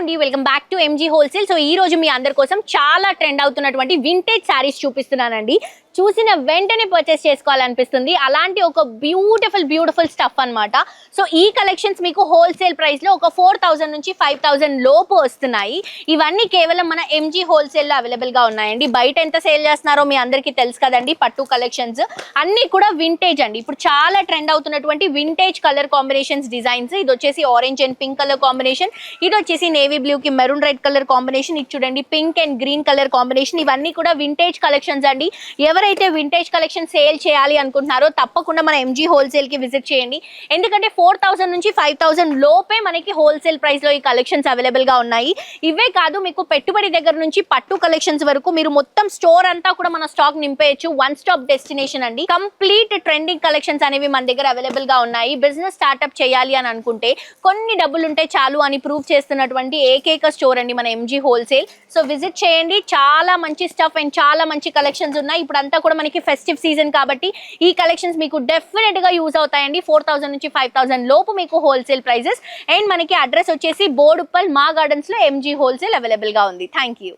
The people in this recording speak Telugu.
అండి, welcome back to MG wholesale. So ఈ రోజు మీ అందరి కోసం చాలా ట్రెండ్ అవుతున్నటువంటి వింటేజ్ శారీస్ చూపిస్తున్నానండి. చూసిన వెంటనే పర్చేస్ చేసుకోవాలనిపిస్తుంది. అలాంటి ఒక బ్యూటిఫుల్ స్టఫ్ అన్నమాట. సో ఈ కలెక్షన్స్ మీకు హోల్సేల్ ప్రైస్ లో ఒక 4000 నుంచి 5000 లోపు వస్తున్నాయి. ఇవన్నీ కేవలం మన ఎంజీ హోల్సేల్ లో అవైలబుల్ గా ఉన్నాయండి. బయట ఎంత సేల్ చేస్తున్నారో మీ అందరికీ తెలుసు కదండి. పట్టు కలెక్షన్స్ అన్ని కూడా వింటేజ్ అండి. ఇప్పుడు చాలా ట్రెండ్ అవుతున్నటువంటి వింటేజ్ కలర్ కాంబినేషన్స్ డిజైన్స్. ఇది వచ్చేసి orange and pink colour combination, ఇది వచ్చేసి నేవీ బ్లూ కి మెరూన్ రెడ్ కలర్ కాంబినేషన్, ఇది చూడండి pink and green colour combination. ఇవన్నీ కూడా వింటేజ్ కలెక్షన్స్ అండి. ఎవరైతే వింటేజ్ కలెక్షన్ సేల్ చేయాలి అనుకుంటున్నారో తప్పకుండా మన ఎంజీ హోల్సేల్ కి విజిట్ చేయండి. ఎందుకంటే 4000 నుంచి 5000 లోపే మనకి హోల్సేల్ ప్రైస్ లో ఈ కలెక్షన్స్ అవైలబుల్ గా ఉన్నాయి. ఇవే కాదు, మీకు పెట్టుబడి దగ్గర నుంచి పట్టు కలెక్షన్స్ వరకు మీరు మొత్తం స్టోర్ అంతా కూడా మన స్టాక్ నింపేయచ్చు. వన్ స్టాప్ డెస్టినేషన్ అండి. కంప్లీట్ ట్రెండింగ్ కలెక్షన్స్ అనేవి మన దగ్గర అవైలబుల్ గా ఉన్నాయి. బిజినెస్ స్టార్ట్అప్ చేయాలి అని అనుకుంటే, కొన్ని డబ్బులు ఉంటే చాలు అని ప్రూవ్ చేస్తున్నటువంటి ఏకైక స్టోర్ అండి మన ఎంజీ హోల్సేల్. సో విజిట్ చేయండి. చాలా మంచి స్టఫ్ అండ్ చాలా మంచి కలెక్షన్స్ ఉన్నాయి. ఇప్పుడు అంతా కూడా మనకి ఫెస్టివ్ సీజన్ కాబట్టి ఈ కలెక్షన్స్ మీకు డెఫినెట్ గా యూజ్ అవుతాయండి. 4000 నుంచి 5000 లోపు మీకు హోల్సేల్ ప్రైజెస్. అండ్ మనకి అడ్రస్ వచ్చేసి బోడుప్పల్ మా గార్డెన్స్ లో ఎంజీ హోల్సేల్ అవైలబుల్ గా ఉంది. Thank you.